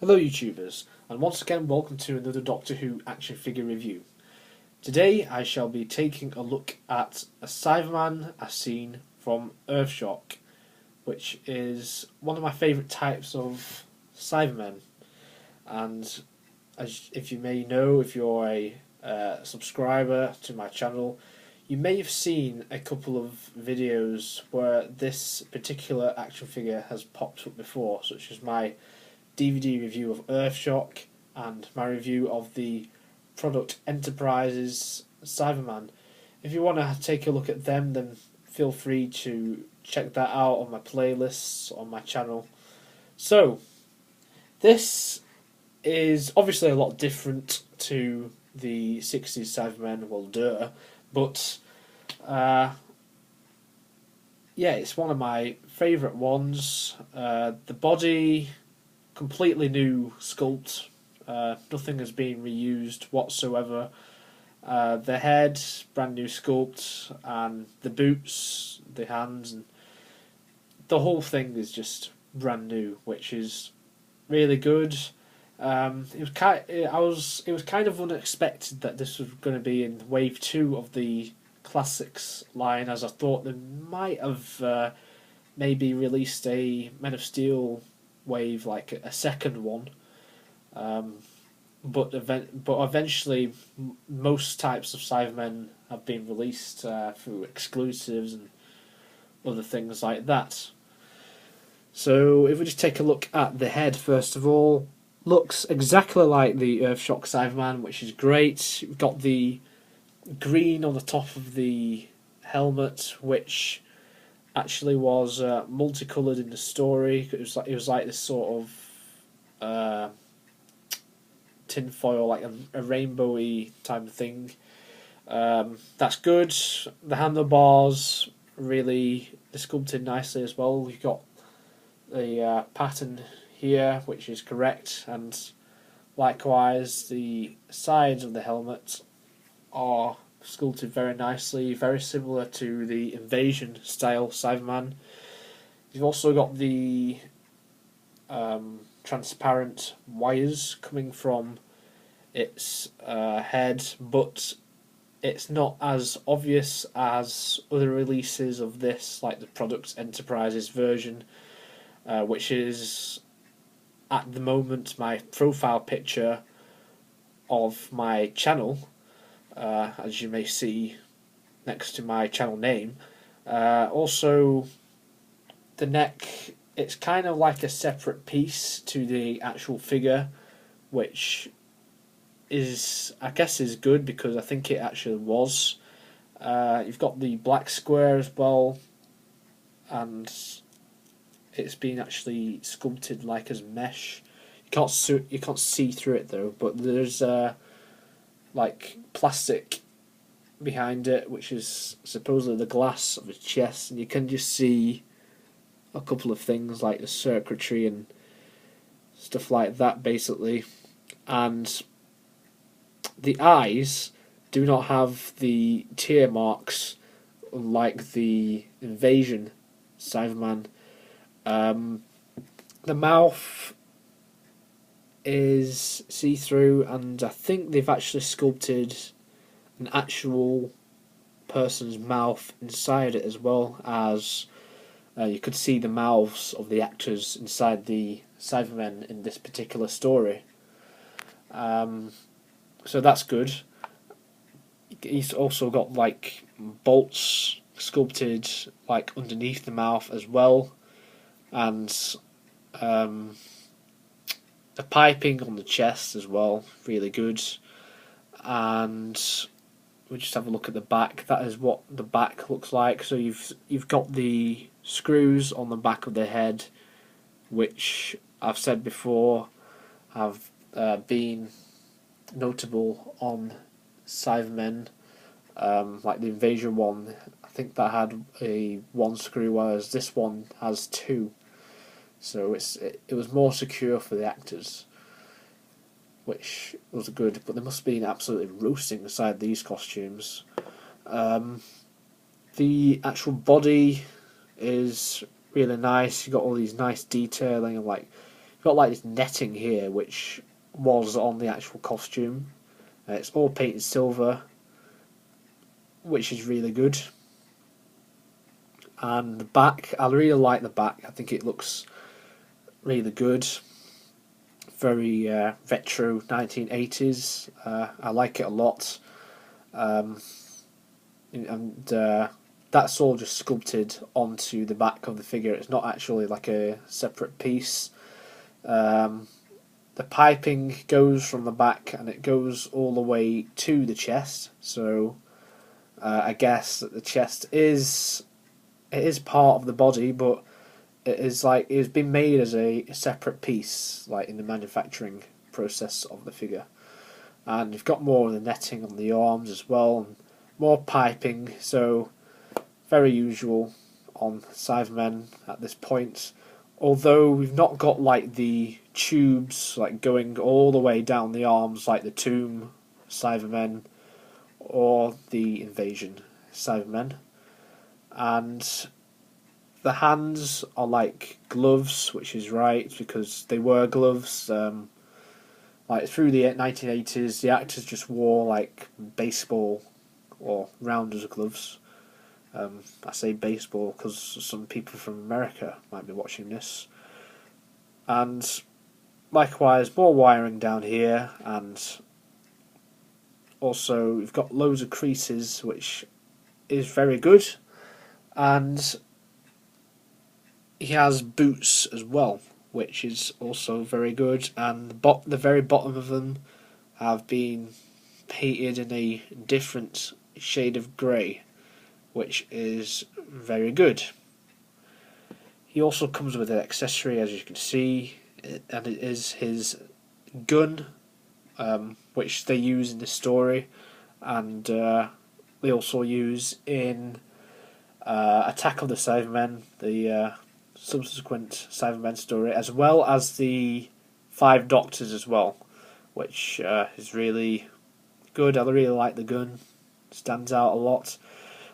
Hello YouTubers, and once again welcome to another Doctor Who action figure review. Today I shall be taking a look at a Cyberman I've seen from Earthshock, which is one of my favourite types of Cybermen. And as if you may know, if you're a subscriber to my channel, you may have seen a couple of videos where this particular action figure has popped up before, such as my DVD review of Earthshock and my review of the product Enterprises Cyberman. If you want to take a look at them, then feel free to check that out on my playlists on my channel. So, this is obviously a lot different to the 60s Cybermen, well, duh, but yeah, it's one of my favourite ones. The body, completely new sculpt. Nothing has been reused whatsoever. The head, brand new sculpt, and the boots, the hands, and the whole thing is just brand new, which is really good. It was kind of unexpected that this was going to be in wave 2 of the classics line, as I thought they might have maybe released a Men of Steel wave, like a second one, but eventually most types of Cybermen have been released through exclusives and other things like that. So if we just take a look at the head first of all, looks exactly like the Earthshock Cyberman, which is great. We've got the green on the top of the helmet, which actually was multicoloured in the story. It was like this sort of tinfoil, like a rainbowy type of thing. That's good. The handlebars really sculpted nicely as well. You've got the pattern here, which is correct, and likewise the sides of the helmet are sculpted very nicely, very similar to the Invasion style Cyberman. You've also got the transparent wires coming from its head, but it's not as obvious as other releases of this, like the Product Enterprises version, which is at the moment my profile picture of my channel, as you may see next to my channel name. Also, the neck, it's kind of like a separate piece to the actual figure, which is, I guess, is good because I think it actually was. You've got the black square as well, and it's been actually sculpted like as mesh. You can't see through it though, but there's like plastic behind it, which is supposedly the glass of his chest, and you can just see a couple of things like the circuitry and stuff like that, basically. And the eyes do not have the tear marks like the Invasion Cyberman. The mouth is see-through, and I think they've actually sculpted an actual person's mouth inside it, as well as you could see the mouths of the actors inside the Cybermen in this particular story. So that's good. He's also got like bolts sculpted like underneath the mouth as well, and the piping on the chest as well, really good. And we just have a look at the back. That is what the back looks like. So you've got the screws on the back of the head, which I've said before have been notable on Cybermen, like the Invasion one. I think that had a one screw, whereas this one has two. So it was more secure for the actors, which was good. But they must have been absolutely roasting inside these costumes. The actual body is really nice. You got all these nice detailing, and like got like this netting here, which was on the actual costume. It's all painted silver, which is really good. And the back, I really like the back. I think it looks really good. Very retro 1980s. I like it a lot. And that's all just sculpted onto the back of the figure. It's not actually like a separate piece. The piping goes from the back and it goes all the way to the chest. So I guess that the chest is part of the body, but it's been made as a separate piece, like in the manufacturing process of the figure. And you've got more of the netting on the arms as well, and more piping. So very usual on Cybermen at this point. Although we've not got like the tubes like going all the way down the arms like the Tomb Cybermen or the Invasion Cybermen. And the hands are like gloves, which is right because they were gloves. Like through the 1980s, the actors just wore like baseball or rounders gloves. I say baseball because some people from America might be watching this. And likewise, more wiring down here, and also we've got loads of creases, which is very good. And he has boots as well, which is also very good. And the very bottom of them have been painted in a different shade of grey, which is very good. He also comes with an accessory, as you can see, and it is his gun, which they use in the story, and they also use in Attack of the Cybermen, the subsequent Cybermen story, as well as the Five Doctors as well, which is really good. I really like the gun, stands out a lot,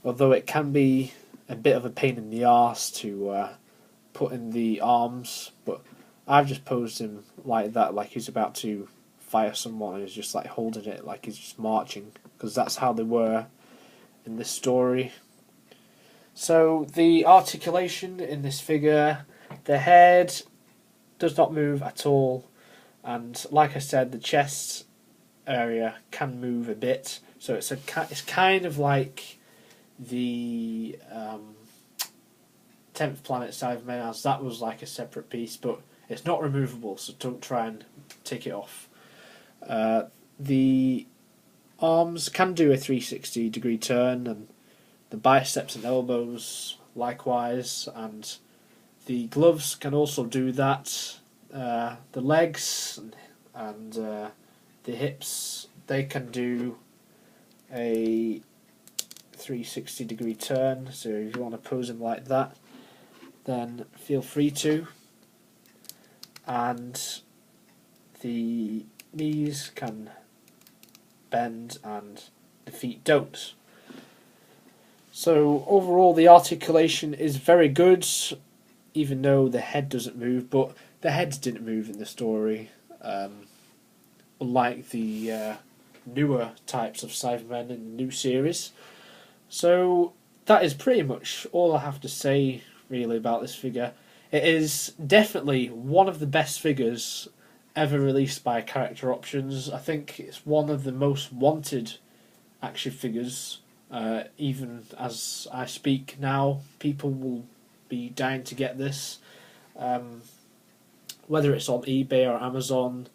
although it can be a bit of a pain in the arse to put in the arms, but I've just posed him like that, like he's about to fire someone and he's just like holding it like he's just marching, because that's how they were in this story. So the articulation in this figure, the head does not move at all, and like I said, the chest area can move a bit, so it's kind of like the 10th Planet Cyberman, as that was like a separate piece, but it's not removable, so don't try and take it off. The arms can do a 360 degree turn, and the biceps and elbows likewise, and the gloves can also do that. The legs and the hips, they can do a 360 degree turn, so if you want to pose them like that, then feel free to. And the knees can bend and the feet don't. So overall the articulation is very good, even though the head doesn't move, but the heads didn't move in the story, unlike the newer types of Cybermen in the new series. So that is pretty much all I have to say really about this figure. It is definitely one of the best figures ever released by Character Options. I think it's one of the most wanted action figures. Even as I speak now, people will be dying to get this. Whether it's on eBay or Amazon,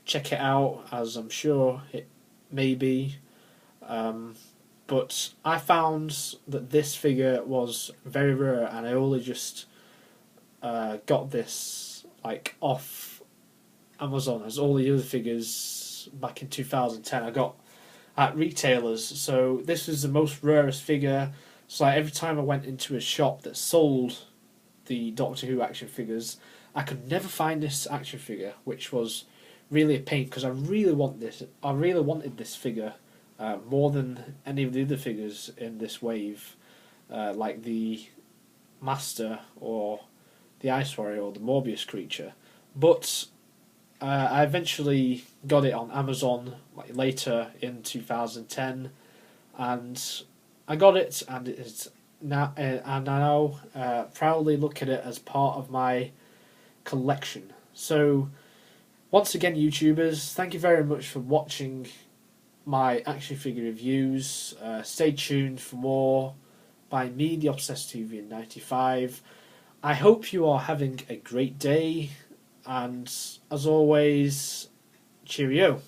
check it out, as I'm sure it may be. But I found that this figure was very rare, and I only just got this like off Amazon, as all the other figures back in 2010 I got at retailers. So this was the most rarest figure. So like, every time I went into a shop that sold the Doctor Who action figures, I could never find this action figure, which was really a pain, because I really wanted this figure more than any of the other figures in this wave, like the Master or the Ice Warrior or the Morbius creature. But I eventually got it on Amazon like later in 2010, and I got it, and it's now and I now proudly look at it as part of my collection. So once again, YouTubers, thank you very much for watching my action figure reviews. Stay tuned for more by me, the Obsessed TV in 95. I hope you are having a great day, and as always, cheerio.